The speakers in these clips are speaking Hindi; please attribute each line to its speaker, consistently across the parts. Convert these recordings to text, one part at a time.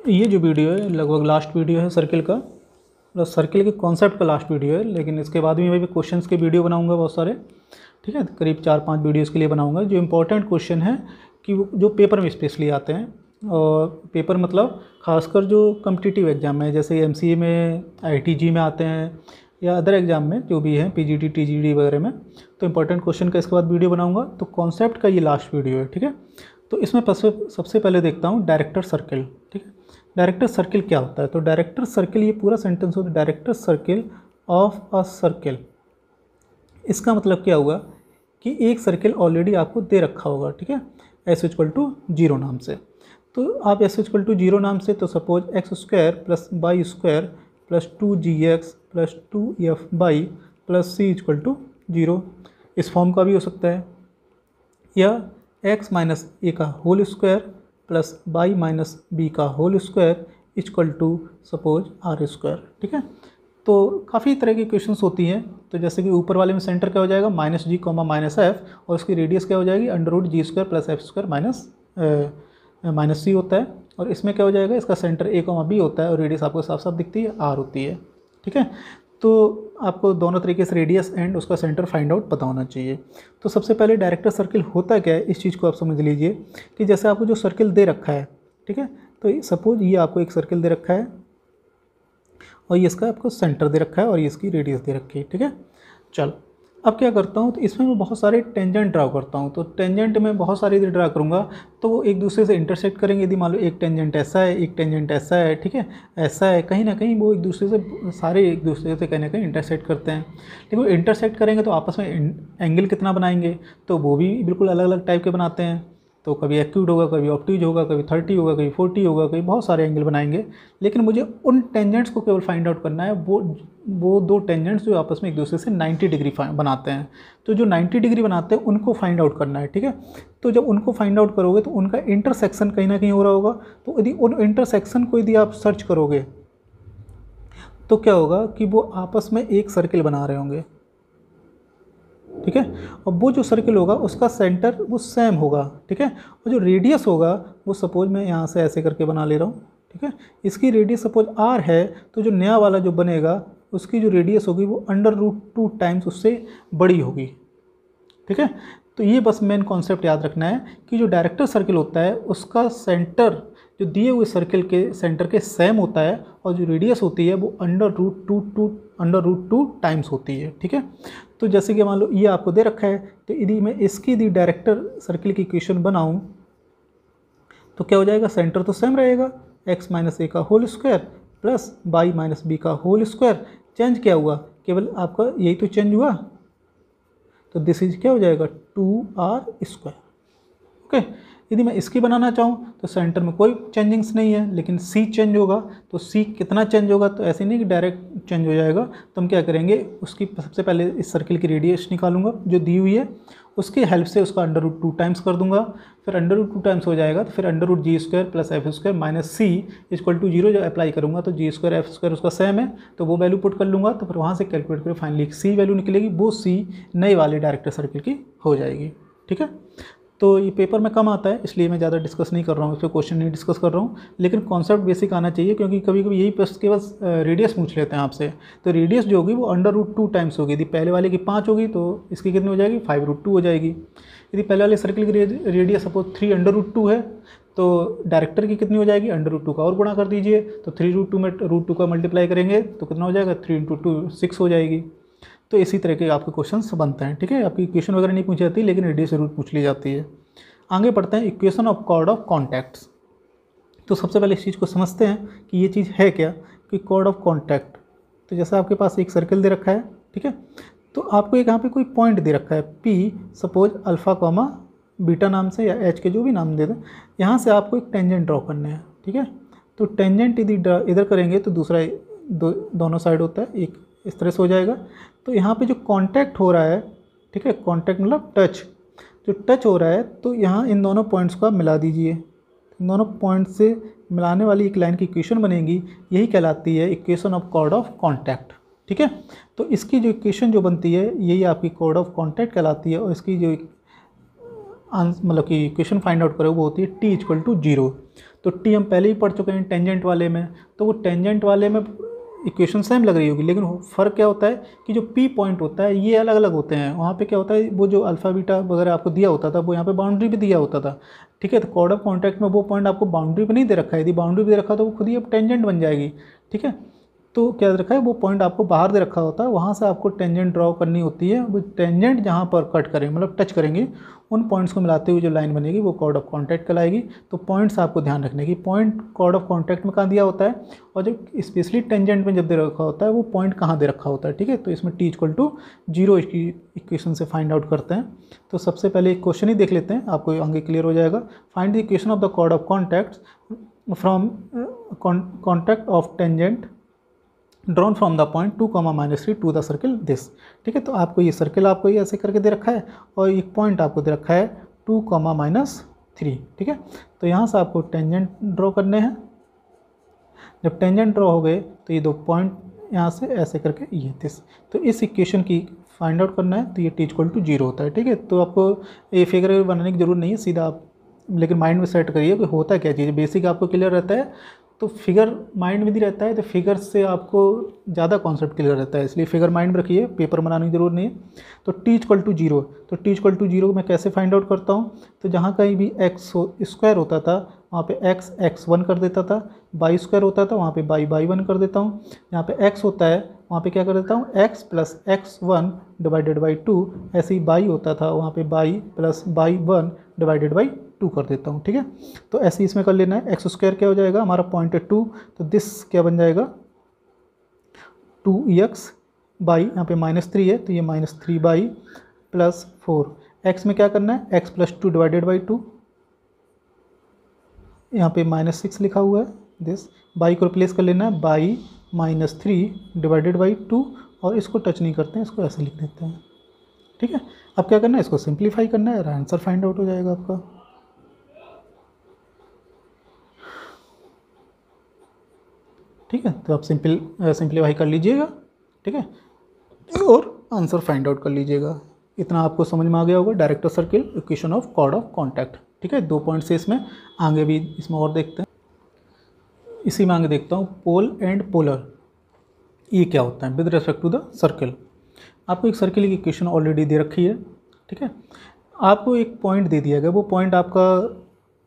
Speaker 1: ये जो वीडियो है लगभग लास्ट वीडियो है सर्किल का, प्लस सर्किल के कॉन्सेप्ट का लास्ट वीडियो है, लेकिन इसके बाद भी मैं भी क्वेश्चंस के वीडियो बनाऊंगा बहुत सारे, ठीक है, करीब 4-5 वीडियोस के लिए बनाऊंगा। जो इम्पोर्टेंट क्वेश्चन है कि जो पेपर में स्पेशली आते हैं, और पेपर मतलब खासकर जो कम्पिटिटिव एग्जाम है, जैसे एमसीए में, आईटीजी में आते हैं, या अदर एग्जाम में जो भी है पीजीटी टीजीडी वगैरह में, तो इम्पोर्टेंट क्वेश्चन का इसके बाद वीडियो बनाऊंगा। तो कॉन्सेप्ट का ये लास्ट वीडियो है, ठीक है। तो इसमें सबसे पहले देखता हूँ डायरेक्टर सर्किल, ठीक है। डायरेक्टर सर्किल क्या होता है? तो डायरेक्टर सर्किल, ये पूरा सेंटेंस होता है director circle of a circle. इसका मतलब क्या हुआ कि एक सर्किल ऑलरेडी आपको दे रखा होगा, ठीक है, S=0 नाम से। तो आप S=0 नाम से, तो suppose x² + y² + 2gx + 2f(y) + c=0, इस फॉर्म का भी हो सकता है, या x - a का whole square plus y - b का होल स्क्वायर = सपोज r², ठीक है। तो काफ़ी तरह की क्वेश्चंस होती हैं। तो जैसे कि ऊपर वाले में सेंटर क्या हो जाएगा -g, -f, और उसकी रेडियस क्या हो जाएगी √g² + f² -c होता है। और इसमें क्या हो जाएगा, इसका सेंटर a, b होता है, और रेडियस आपको साफ साफ दिखती है, r होती है, ठीक है। तो आपको दोनों तरीके से रेडियस एंड उसका सेंटर फाइंड आउट पता होना चाहिए। तो सबसे पहले डायरेक्टर सर्किल होता क्या है, इस चीज़ को आप समझ लीजिए कि जैसे आपको जो सर्किल दे रखा है, ठीक है, तो सपोज ये आपको एक सर्किल दे रखा है, और ये इसका आपको सेंटर दे रखा है, और ये इसकी रेडियस दे रखी है, ठीक है। चल अब क्या करता हूँ, तो इसमें मैं बहुत सारे टेंजेंट ड्रा करता हूँ। तो टेंजेंट में बहुत सारे यदि ड्रा करूँगा तो वो एक दूसरे से इंटरसेक्ट करेंगे। यदि मान लो एक टेंजेंट ऐसा है, एक टेंजेंट ऐसा है, ठीक है, ऐसा है, कहीं ना कहीं वो एक दूसरे से, सारे एक दूसरे से कहीं ना कहीं इंटरसेक्ट करते हैं। लेकिन वो इंटरसेक्ट करेंगे तो आपस में एंगल कितना बनाएंगे, तो वो भी बिल्कुल अलग अलग टाइप के बनाते हैं। तो कभी एक्यूट होगा, कभी ऑब्ट्यूज होगा, कभी 30 होगा, कभी 40 होगा, कभी बहुत सारे एंगल बनाएंगे। लेकिन मुझे उन टेंजेंट्स को केवल फाइंड आउट करना है, वो दो टेंजेंट्स जो आपस में एक दूसरे से 90 डिग्री बनाते हैं। तो जो 90 डिग्री बनाते हैं उनको फाइंड आउट करना है, ठीक है। तो जब उनको फाइंड आउट करोगे तो उनका इंटरसेक्शन कहीं ना कहीं हो रहा होगा। तो यदि उन इंटरसेक्शन को यदि आप सर्च करोगे तो क्या होगा कि वो आपस में एक सर्किल बना रहे होंगे, ठीक है। और वो जो सर्किल होगा उसका सेंटर वो सेम होगा, ठीक है। और जो रेडियस होगा वो सपोज मैं यहाँ से ऐसे करके बना ले रहा हूँ, ठीक है। इसकी रेडियस सपोज r है, तो जो नया वाला जो बनेगा उसकी जो रेडियस होगी वो √2 टाइम्स उससे बड़ी होगी, ठीक है। तो ये बस मेन कॉन्सेप्ट याद रखना है कि जो डायरेक्टर सर्किल होता है उसका सेंटर जो दिए हुए सर्किल के सेंटर के सेम होता है, और जो रेडियस होती है वो √2 टाइम्स होती है, ठीक है। तो जैसे कि मान लो ये आपको दे रखा है, तो यदि मैं इसकी यदि डायरेक्टर सर्किल की इक्वेशन बनाऊं तो क्या हो जाएगा, सेंटर तो सेम रहेगा, x - a का whole square plus y - b का होल स्क्वायर। चेंज क्या हुआ, केवल आपका यही तो चेंज हुआ, तो दिस इज क्या हो जाएगा 2r², ओके। यदि मैं इसकी बनाना चाहूँ तो सेंटर में कोई चेंजिंग्स नहीं है, लेकिन c चेंज होगा। तो c कितना चेंज होगा, तो ऐसे नहीं कि डायरेक्ट चेंज हो जाएगा। तो हम क्या करेंगे, उसकी सबसे पहले इस सर्किल की रेडियस निकालूंगा जो दी हुई है, उसकी हेल्प से उसका √2 टाइम्स कर दूंगा। फिर √2 टाइम्स हो जाएगा तो फिर √g² + f² - c = 0 जब अप्लाई करूँगा तो g² f² उसका सेम है, तो वो वैल्यू पुट कर लूँगा। तो फिर वहाँ से कैलकुलेट कर फाइनली c वैल्यू निकलेगी, वो c नए वाले डायरेक्टर सर्किल की हो जाएगी, ठीक है। तो ये पेपर में कम आता है, इसलिए मैं ज़्यादा डिस्कस नहीं कर रहा हूँ, इस पर क्वेश्चन नहीं डिस्कस कर रहा हूँ, लेकिन कॉन्सेप्ट बेसिक आना चाहिए। क्योंकि कभी कभी यही प्रश्न केवल रेडियस पूछ लेते हैं आपसे। तो रेडियस जो होगी वो √2 टाइम्स होगी। यदि पहले वाले की 5 होगी तो इसकी कितनी हो जाएगी, 5√2 हो जाएगी। यदि पहले वाले सर्किल की रेडियस सपोज 3√2 है, तो डायरेक्टर की कितनी हो जाएगी, √2 का और गुणा कर दीजिए, तो 3√2 में √2 का मल्टीप्लाई करेंगे तो कितना हो जाएगा, 3 × 2 6 हो जाएगी। तो इसी तरह के आपके क्वेश्चंस बनते हैं, ठीक है। आपकी इक्वेशन वगैरह नहीं पूछी जाती, लेकिन रेडियस जरूर पूछ ली जाती है। आगे बढ़ते हैं, equation of chord of contacts. तो सबसे पहले इस चीज़ को समझते हैं कि ये चीज़ है क्या, कि कॉर्ड ऑफ कॉन्टैक्ट। तो जैसा आपके पास एक सर्किल दे रखा है, ठीक है, तो आपको एक यहाँ पे कोई पॉइंट दे रखा है P, सपोज अल्फ़ा, बीटा नाम से या H के जो भी नाम दे दें। यहाँ से आपको एक टेंजेंट ड्रॉ करना है, ठीक है। तो टेंजेंट यदि इधर करेंगे तो दूसरा दोनों साइड होता है, एक इस तरह से हो जाएगा। तो यहाँ पे जो कॉन्टैक्ट हो रहा है, ठीक है, कॉन्टैक्ट मतलब टच, जो टच हो रहा है, तो यहाँ इन दोनों पॉइंट्स को आप मिला दीजिए। इन दोनों पॉइंट से मिलाने वाली एक लाइन की इक्वेशन बनेगी, यही कहलाती है equation of chord of contact, ठीक है। तो इसकी जो इक्वेशन जो बनती है यही आपकी कॉर्ड ऑफ कॉन्टैक्ट कहलाती है। और इसकी जो मतलब कि इक्वेशन फाइंड आउट करो वो होती है T = 0। तो टी हम पहले ही पढ़ चुके हैं टेंजेंट वाले में, तो वो टेंजेंट वाले में इक्वेशन सेम लग रही होगी, लेकिन फ़र्क क्या होता है कि जो पी पॉइंट होता है ये अलग अलग होते हैं। वहाँ पे क्या होता है, वो जो अल्फ़ा बीटा वगैरह आपको दिया होता था वो यहाँ पे बाउंड्री भी दिया होता था, ठीक है। तो कॉर्ड ऑफ कॉन्टैक्ट में वो पॉइंट आपको बाउंड्री पे नहीं दे रखा है, यदि बाउंड्री पे दे रखा तो वो खुद ही अब टेंजेंट बन जाएगी, ठीक है। तो क्या दे रखा है, वो पॉइंट आपको बाहर दे रखा होता है, वहाँ से आपको टेंजेंट ड्रॉ करनी होती है। वो टेंजेंट जहाँ पर कट करेंगे मतलब टच करेंगे, उन पॉइंट्स को मिलाते हुए जो लाइन बनेगी वो कॉर्ड ऑफ कॉन्टैक्ट कहलाएगी। तो पॉइंट्स आपको ध्यान रखने की, पॉइंट कॉर्ड ऑफ कॉन्टैक्ट में कहाँ दिया होता है, और जो स्पेशली टेंजेंट में जब दे रखा होता है वो पॉइंट कहाँ दे रखा होता है, ठीक है। तो इसमें t = 0 इसकी इक्वेशन से फाइंड आउट करते हैं। तो सबसे पहले एक क्वेश्चन ही देख लेते हैं, आपको आगे क्लियर हो जाएगा। Find the equation of the chord of contact from contact of tangent drawn from the point 2, -3 to the circle this, ठीक है। तो आपको ये सर्किल आपको ये ऐसे करके दे रखा है और एक पॉइंट आपको दे रखा है 2, -3, ठीक है। तो यहाँ से आपको टेंजेंट ड्रॉ करने हैं। जब टेंजेंट ड्रॉ हो गए तो ये दो पॉइंट यहाँ से ऐसे करके ये दिस, तो इस इक्वेशन की फाइंड आउट करना है। तो ये t = 0 होता है, ठीक है। तो आपको ये फिगर बनाने की जरूरत नहीं है, सीधा आप लेकिन माइंड में सेट करिए कि होता क्या चीज़, बेसिक आपको क्लियर रहता है तो फिगर माइंड में भी रहता है, तो फिगर से आपको ज़्यादा कॉन्सेप्ट क्लियर रहता है, इसलिए फिगर माइंड में रखिए, पेपर बनाने की जरूरत नहीं है। तो t = 0, तो t = 0 मैं कैसे फाइंड आउट करता हूँ, तो जहाँ कहीं भी x² होता था वहाँ पे x1 कर देता था, y² होता था वहाँ पे y1 कर देता हूँ, यहाँ पे x होता है वहाँ पे क्या कर देता हूँ x + x1 / 2, ऐसे ही y होता था वहाँ पे y + y1 / 2 कर देता हूँ, ठीक है। तो ऐसे इसमें कर लेना है। x² क्या हो जाएगा, हमारा पॉइंट है 2, तो दिस क्या बन जाएगा 2x बाई, यहाँ पे -3 है तो ये -3y + 4। x में क्या करना है, x + 2 / 2, यहाँ पे -6 लिखा हुआ है दिस, y को रिप्लेस कर लेना है y -3 / 2, और इसको टच नहीं करते हैं, इसको ऐसे लिख देते हैं, ठीक है। अब क्या करना है, इसको सिंप्लीफाई करना है, आंसर फाइंड आउट हो जाएगा आपका, ठीक है। तो आप सिंप्लीफाई कर लीजिएगा, ठीक है, और आंसर फाइंड आउट कर लीजिएगा। इतना आपको समझ में आ गया होगा, director circle, equation of chord of contact, ठीक है। 2 पॉइंट से इसमें आगे भी इसमें और देखते हैं। इसी में आगे देखता हूँ पोल एंड पोलर, ये क्या होता है with respect to the circle. आपको एक सर्किल की इक्वेशन ऑलरेडी दे रखी है, ठीक है। आपको एक पॉइंट दे दिया गया, वो पॉइंट आपका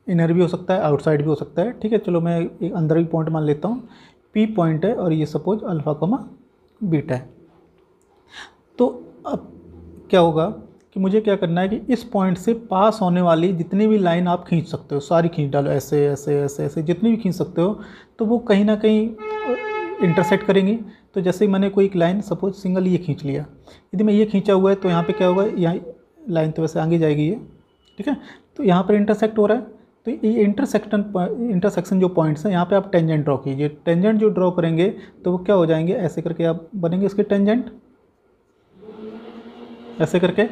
Speaker 1: इनर भी हो सकता है, आउटसाइड भी हो सकता है, ठीक है। चलो मैं एक अंदर भी पॉइंट मान लेता हूँ, P पॉइंट है और ये सपोज अल्फ़ा, बीटा है। तो अब क्या होगा कि मुझे क्या करना है कि इस पॉइंट से पास होने वाली जितनी भी लाइन आप खींच सकते हो सारी खींच डालो, ऐसे ऐसे ऐसे ऐसे जितनी भी खींच सकते हो, तो वो कहीं ना कहीं इंटरसेक्ट करेंगी। तो जैसे मैंने कोई एक लाइन सपोज सिंगल ये खींच लिया, यदि मैं ये खींचा हुआ है तो यहाँ पे क्या होगा, यहाँ लाइन तो वैसे आगे जाएगी ये, ठीक है। तो यहाँ पर इंटरसेक्ट हो रहा है, तो ये इंटरसेक्शन जो पॉइंट्स हैं यहाँ पे आप टेंजेंट ड्रॉ कीजिए। टेंजेंट जो ड्रॉ करेंगे तो वो क्या हो जाएंगे, ऐसे करके आप बनेंगे इसके टेंजेंट, ऐसे करके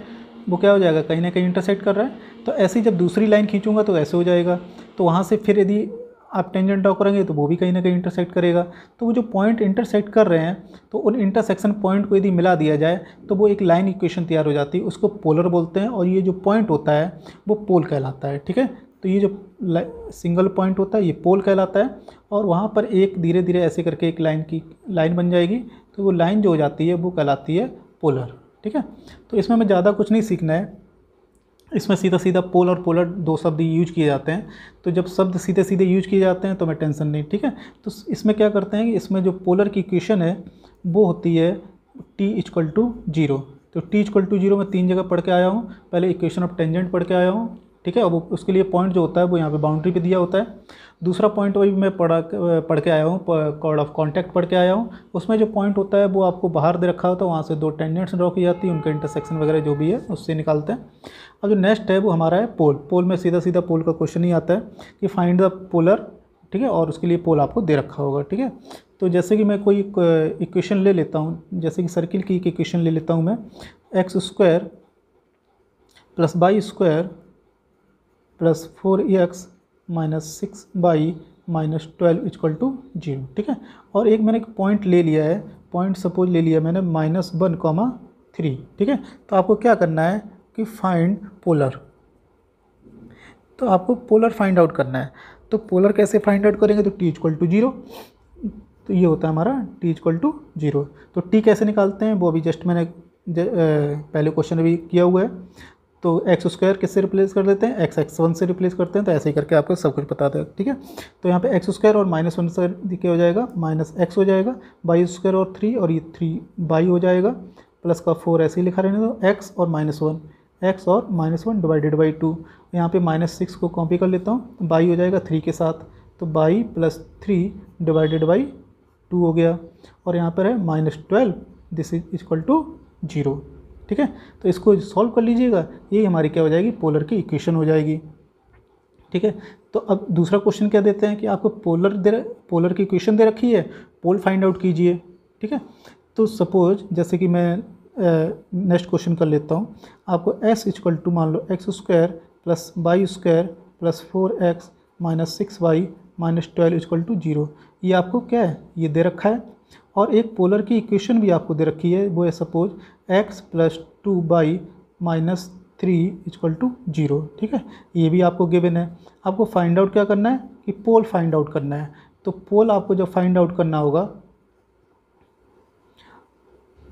Speaker 1: वो क्या हो जाएगा, कहीं ना कहीं इंटरसेक्ट कर रहा है। तो ऐसे ही जब दूसरी लाइन खींचूंगा तो ऐसे हो जाएगा, तो वहाँ से फिर यदि आप टेंजेंट ड्रॉ करेंगे तो वो भी कहीं ना कहीं इंटरसेक्ट करेगा। तो वो जो पॉइंट इंटरसेक्ट कर रहे हैं तो उन इंटरसेक्शन पॉइंट को यदि मिला दिया जाए तो वो एक लाइन इक्वेशन तैयार हो जाती है, उसको पोलर बोलते हैं, और ये जो पॉइंट होता है वो पोल कहलाता है, ठीक है। तो ये जो सिंगल पॉइंट होता है ये पोल कहलाता है, और वहाँ पर एक धीरे धीरे ऐसे करके एक लाइन बन जाएगी, तो वो लाइन जो हो जाती है वो कहलाती है पोलर, ठीक है। तो इसमें हमें ज़्यादा कुछ नहीं सीखना है, इसमें सीधा सीधा पोल और पोलर 2 शब्द यूज किए जाते हैं। तो जब शब्द सीधे सीधे यूज किए जाते हैं तो हमें टेंशन नहीं, ठीक है। तो इसमें क्या करते हैं कि इसमें जो पोलर की इक्वेशन है वो होती है t = 0। तो t = 0 मैं 3 जगह पढ़ के आया हूँ, पहले इक्वेशन ऑफ टेंजेंट पढ़ के आया हूँ, ठीक है। अब उसके लिए पॉइंट जो होता है वो यहाँ पे बाउंड्री पे दिया होता है। दूसरा पॉइंट वही मैं पढ़ के आया हूँ, कॉर्ड ऑफ कॉन्टैक्ट पढ़ के आया हूँ, उसमें जो पॉइंट होता है वो आपको बाहर दे रखा होता है, वहाँ से 2 टेंजेंट्स ड्रॉ की जाती है, उनका इंटरसेक्शन वगैरह जो भी है उससे निकालते हैं। अब जो नेक्स्ट है वो हमारा है पोल। पोल में सीधा सीधा पोल का क्वेश्चन ही आता है कि फाइंड द पोलर, ठीक है, और उसके लिए पोल आपको दे रखा होगा, ठीक है। तो जैसे कि मैं कोई इक्वेशन ले लेता हूँ, जैसे कि सर्किल की एक इक्वेशन ले लेता हूँ मैं, x² + y² + 4x - 6y - 12 = 0, ठीक है। और एक मैंने एक पॉइंट ले लिया है, पॉइंट सपोज ले लिया मैंने -1, 3, ठीक है। तो आपको क्या करना है कि फाइंड पोलर, तो आपको पोलर फाइंड आउट करना है। तो पोलर कैसे फाइंड आउट करेंगे, तो t इक्वल टू 0, तो ये होता है हमारा t इक्वल टू 0। तो t कैसे निकालते हैं वो अभी जस्ट मैंने पहले क्वेश्चन अभी किया हुआ है। तो एक्स स्क्वायर किससे रिप्लेस कर देते हैं, एक्स x1 से रिप्लेस करते हैं, तो ऐसे ही करके आपको सब कुछ पता था, ठीक है। तो यहाँ पे एक्स स्क्वायर और -1 से क्या हो जाएगा, -x हो जाएगा, वाई स्क्वायर और 3 और ये 3y हो जाएगा, प्लस का 4 ऐसे ही लिखा रहने दो, x और -1, x और -1 डिवाइडेड बाई 2। यहाँ पे -6 को कॉपी कर लेता हूँ, y हो जाएगा 3 के साथ, तो y प्लस 3 डिवाइडेड बाई 2 हो गया, और यहाँ पर है -12, दिस इज इक्वल टू 0, ठीक है। तो इसको सॉल्व कर लीजिएगा, ये हमारी क्या हो जाएगी, पोलर की इक्वेशन हो जाएगी, ठीक है। तो अब दूसरा क्वेश्चन क्या देते हैं कि आपको पोलर की इक्वेशन दे रखी है, पोल फाइंड आउट कीजिए, ठीक है। तो सपोज जैसे कि मैं नेक्स्ट क्वेश्चन कर लेता हूँ, आपको s इक्वल टू मान लो x square plus y square plus 4x minus 6y minus 12 equal to 0, ये आपको क्या है, ये दे रखा है। और एक पोलर की इक्वेशन भी आपको दे रखी है, वो है suppose x plus 2y minus 3 equal to 0, ठीक है। ये भी आपको गिवन है। आपको फाइंड आउट क्या करना है कि पोल फाइंड आउट करना है। तो पोल आपको जब फाइंड आउट करना होगा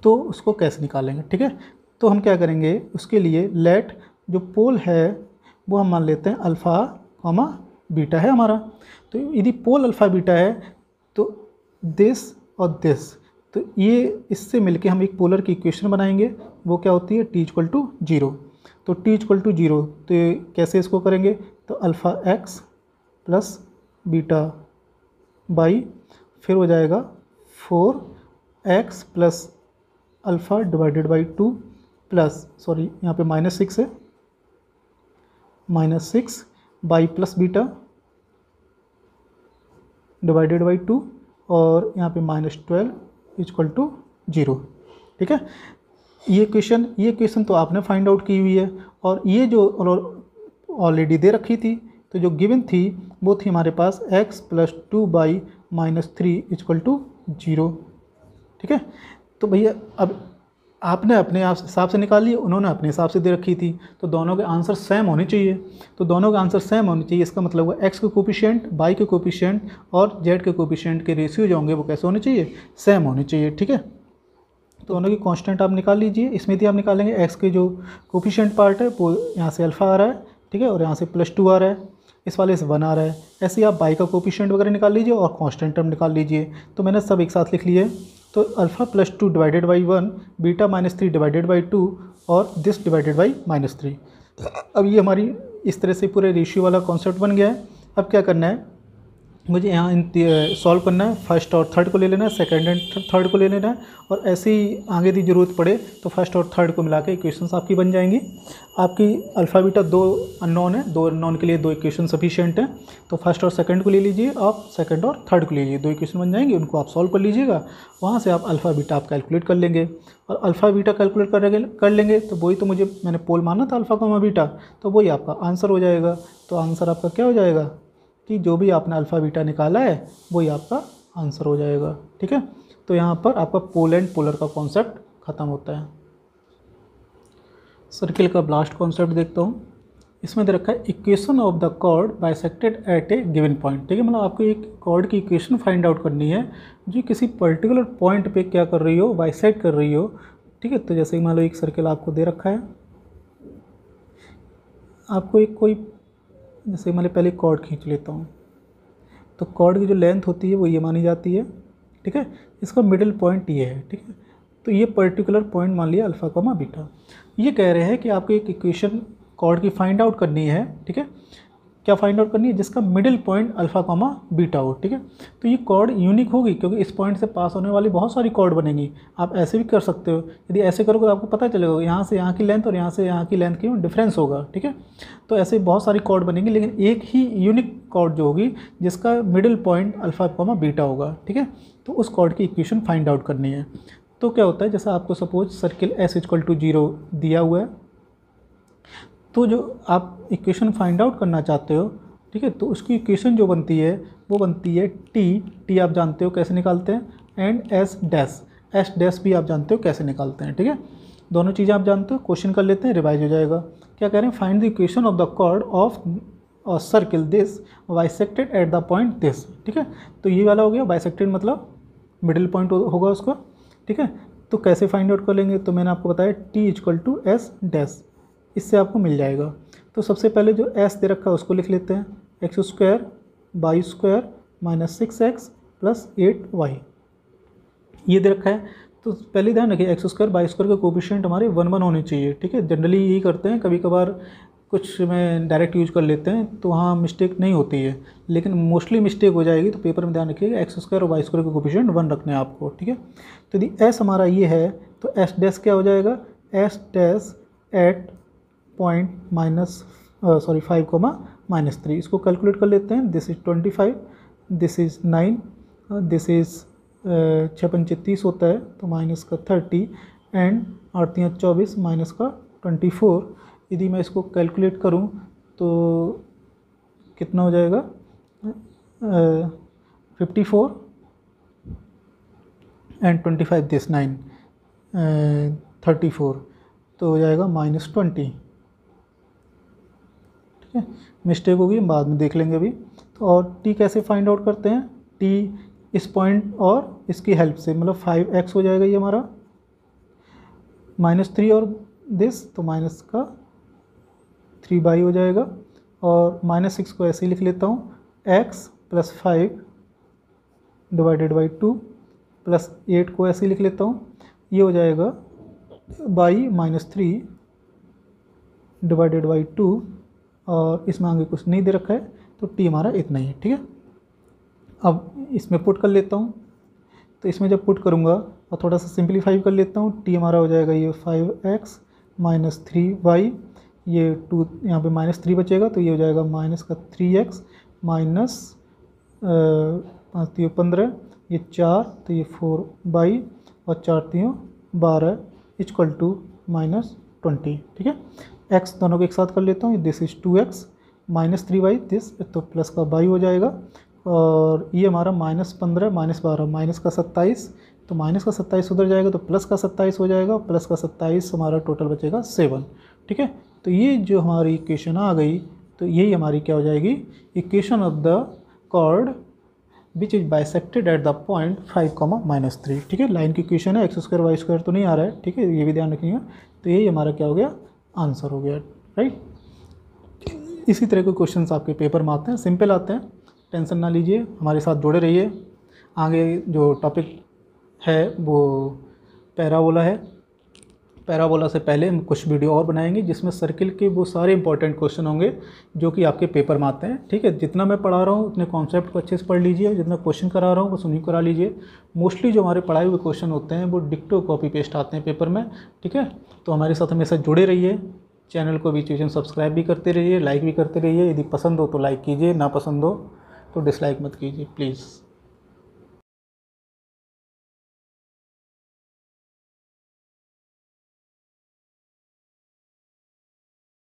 Speaker 1: तो उसको कैसे निकालेंगे, ठीक है। तो हम क्या करेंगे, उसके लिए लेट जो पोल है वो हम मान लेते हैं अल्फ़ा कॉमा बीटा है हमारा। तो यदि पोल अल्फ़ा बीटा है तो दिस और दिस, तो ये इससे मिलके हम एक पोलर की इक्वेशन बनाएंगे, वो क्या होती है, t इक्वल टू 0। तो t इक्वल टू 0, तो कैसे इसको करेंगे, तो alpha x plus beta by फिर हो जाएगा 4x plus alpha divided by 2 plus, sorry यहाँ पे -6 है, -6 by plus beta divided by 2 और यहाँ पे -12 इक्वल टू 0, ठीक है। ये क्वेश्चन तो आपने फाइंड आउट की हुई है, और ये जो ऑलरेडी दे रखी थी, तो जो गिवन थी वो थी हमारे पास x plus 2y minus 3 equal to 0, ठीक है। तो भैया अब आपने अपने हिसाब से निकाली, उन्होंने अपने हिसाब से दे रखी थी, तो दोनों के आंसर सेम होने चाहिए। तो दोनों के आंसर सेम होने चाहिए, इसका मतलब हुआ x के कोफिशिएंट, y के कोफिशिएंट और z के कोफिशिएंट के रेशियो जो होंगे वो कैसे होने चाहिए, सेम होने चाहिए, ठीक है। तो दोनों की कांस्टेंट आप निकाल लीजिए। इसमें भी आप निकालेंगे x के जो कोफिशिएंट पार्ट है वो यहाँ से अल्फ़ा आ रहा है, ठीक है, और यहाँ से +2 आ रहा है, इस वाले से 1 आ रहा है। ऐसे ही आप y का कोफिशिएंट वगैरह निकाल लीजिए और कांस्टेंट टर्म निकाल लीजिए। तो मैंने सब एक साथ लिख लिए। तो alpha plus 2 divided by 1, beta -3 divided by 2 और दिस डिवाइडेड बाई -3। अब ये हमारी इस तरह से पूरे रेशियो वाला कॉन्सेप्ट बन गया है। अब क्या करना है, मुझे यहाँ सॉल्व करना है, फर्स्ट और थर्ड को ले लेना है, सेकंड एंड थर्ड को ले लेना है, और ऐसे ही आगे यदि ज़रूरत पड़े तो फर्स्ट और थर्ड को मिला के इक्वेशंस आपकी बन जाएंगी। आपकी अल्फ़ा बीटा 2 अननोन है, 2 अननोन के लिए 2 इक्वेशन सफिशिएंट हैं। तो फर्स्ट और सेकंड को ले लीजिए, आप सेकंड और थर्ड को ले लीजिए, 2 इक्वेशन बन जाएंगी, उनको आप सॉल्व कर लीजिएगा। वहाँ से आप अल्फ़ा बीटा आप कैलकुलेट कर लेंगे, और अल्फ़ा बीटा कैलकुलेट कर लेंगे तो वही तो मैंने पोल माना था अल्फ़ा कॉमा बीटा, तो वही आपका आंसर हो जाएगा। तो आंसर आपका क्या हो जाएगा कि जो भी आपने अल्फ़ा बीटा निकाला है वही आपका आंसर हो जाएगा, ठीक है। तो यहाँ पर आपका पोल एंड पोलर का कॉन्सेप्ट ख़त्म होता है। सर्किल का लास्ट कॉन्सेप्ट देखता हूँ। इसमें दे रखा है equation of the chord bisected at a given point, ठीक है। मतलब आपको एक कॉर्ड की इक्वेशन फाइंड आउट करनी है जो किसी पर्टिकुलर पॉइंट पे क्या कर रही हो, बाइसेक्ट कर रही हो, ठीक है। तो जैसे मान लो एक सर्किल आपको दे रखा है, आपको एक कोई जैसे मैंने पहले कॉर्ड खींच लेता हूँ, तो कॉर्ड की जो लेंथ होती है वो ये मानी जाती है, ठीक है। इसका मिडिल पॉइंट ये है, ठीक है। तो ये पर्टिकुलर पॉइंट मान लिया अल्फ़ा कॉमा बीटा। ये कह रहे हैं कि आपको एक इक्वेशन कॉर्ड की फाइंड आउट करनी है, ठीक है। क्या फाइंड आउट करनी है, जिसका middle point alpha comma beta हो, ठीक है। तो ये कॉर्ड यूनिक होगी क्योंकि इस पॉइंट से पास होने वाली बहुत सारी कॉर्ड बनेंगी। आप ऐसे भी कर सकते हो, यदि ऐसे करोगे तो आपको पता चलेगा यहाँ से यहाँ की लेंथ और यहाँ से यहाँ की लेंथ की डिफरेंस होगा, ठीक है। तो ऐसे बहुत सारी कॉर्ड बनेंगी, लेकिन एक ही यूनिक कॉर्ड जो होगी जिसका middle point alpha comma beta होगा, ठीक है। तो उस कॉर्ड की इक्वेशन फाइंड आउट करनी है। तो क्या होता है, जैसे आपको suppose circle S equal to 0 दिया हुआ है, तो जो आप इक्वेशन फाइंड आउट करना चाहते हो, ठीक है, तो उसकी इक्वेशन जो बनती है वो बनती है टी आप जानते हो कैसे निकालते हैं, एंड एस डैश भी आप जानते हो कैसे निकालते हैं, ठीक है। दोनों चीज़ें आप जानते हो। क्वेश्चन कर लेते हैं, रिवाइज हो जाएगा। क्या कह रहे हैं, find the equation of the chord of और circle this bisected at the point this. ठीक है, तो ये वाला हो गया बाइसेक्टेड, मतलब मिडिल पॉइंट होगा उसका। ठीक है, तो कैसे फाइंड आउट कर लेंगे, तो मैंने आपको बताया t equal to S dash, इससे आपको मिल जाएगा। तो सबसे पहले जो s दे रखा है उसको लिख लेते हैं, x square by square minus 6x plus 8y, ये दे रखा है। तो पहले ध्यान रखिए एक्स स्क्वायर बाई स्क्वायर के कोफिशिएंट हमारे 1 होने चाहिए। ठीक है, जनरली यही करते हैं, कभी कभार कुछ में डायरेक्ट यूज कर लेते हैं तो वहाँ मिस्टेक नहीं होती है, लेकिन मोस्टली मिस्टेक हो जाएगी। तो पेपर में ध्यान रखिएगा एक्स स्क्वायर और वाई स्क्वायर के कोफिशिएंट 1 रखने हैं आपको। ठीक है, तो यदि एस हमारा ये है तो एस डैश क्या हो जाएगा, S dash at point minus 5,-3, इसको कैलकुलेट कर लेते हैं। This is 25, this is 9, this is 6 पंचे 30 होता है, तो माइनस का 30 एंड 8 24 माइनस का 24। यदि मैं इसको कैलकुलेट करूं तो कितना हो जाएगा, 54 एंड 25 दिस 9 34, तो हो जाएगा -20। ठीक है, मिस्टेक होगी बाद में देख लेंगे अभी। तो और टी कैसे फाइंड आउट करते हैं, टी इस पॉइंट और इसकी हेल्प से, मतलब 5x हो जाएगा ये हमारा, -3 और दिस तो माइनस का 3 हो जाएगा, और -6 को ऐसे ही लिख लेता हूँ, x plus 5 divided by 2 plus 8 को ऐसे ही लिख लेता हूँ, ये हो जाएगा बाई -3 डिवाइडेड बाई 2, और इसमें आगे कुछ नहीं दे रखा है तो t हमारा इतना ही है। ठीक है, अब इसमें पुट कर लेता हूँ, तो इसमें जब पुट करूँगा और थोड़ा सा सिंप्लीफाई कर लेता हूँ, t हमारा हो जाएगा ये 5x माइनस 3y, ये 2 यहाँ पे -3 बचेगा तो ये हो जाएगा माइनस का 3x माइनस 5 15, ये 4 तो ये 4y और 4 12 इक्वल टू -20। ठीक है, x दोनों को एक साथ कर लेता हूँ, this is 2x minus 3y this, तो प्लस का y हो जाएगा, और ये हमारा -15 -12 माइनस का 27, तो माइनस का 27 उधर जाएगा तो प्लस का 27 हो जाएगा, प्लस का 27 हमारा टोटल बचेगा 7। ठीक है, तो ये जो हमारी इक्वेशन आ गई, तो यही हमारी क्या हो जाएगी, equation of the chord which is bisected at the point 5,-3। ठीक है, लाइन की इक्वेशन है, एक्स स्क्वायर वाई स्क्वायर तो नहीं आ रहा है। ठीक है, ये भी ध्यान रखिएगा। तो यही हमारा क्या हो गया, आंसर हो गया। राइट, इसी तरह के क्वेश्चंस आपके पेपर में आते हैं, सिंपल आते हैं, टेंशन ना लीजिए, हमारे साथ जुड़े रहिए। आगे जो टॉपिक है वो पैराबोला है, पैराबोला से पहले हम कुछ वीडियो और बनाएंगे जिसमें सर्किल के वो सारे इंपॉर्टेंट क्वेश्चन होंगे जो कि आपके पेपर में आते हैं। ठीक है, जितना मैं पढ़ा रहा हूँ उतने कॉन्सेप्ट को अच्छे से पढ़ लीजिए, जितना क्वेश्चन करा रहा हूँ बस उन्हीं करा लीजिए। मोस्टली जो हमारे पढ़ाए हुए क्वेश्चन होते हैं वो डिक्टो कॉपी पेस्ट आते हैं पेपर में। ठीक है, तो हमारे साथ हमेशा जुड़े रहिए, चैनल को बीच बीच में सब्सक्राइब भी करते रहिए, लाइक भी करते रहिए। यदि पसंद हो तो लाइक कीजिए, ना पसंद हो तो डिसलाइक मत कीजिए प्लीज़।